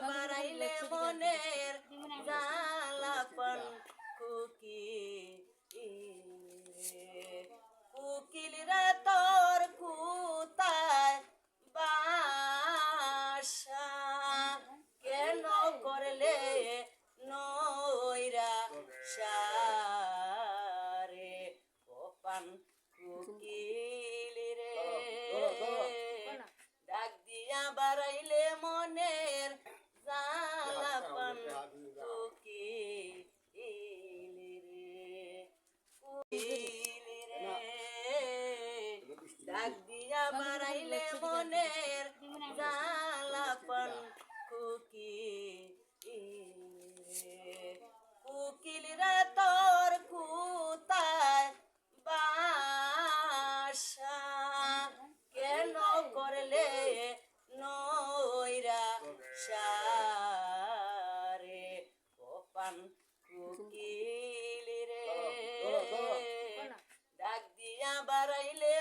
বাড়াইলে মনের জ্বালাপন কুকিলরা তোর কুতায় বাসা কেন করলে নইরা সারে ওপান কুকিল রে ডাক দিয়া বাড়াইলে মনের জ্বালাপন কুকিল রে ডাক দিয়া বাড়াইলে মনের জ্বালাপন কুকিলরা তোর কুতায় বাসা কেন করলে নইরা সারে ওপান কুকিল রে ডাক দিয়া বাড়াইলে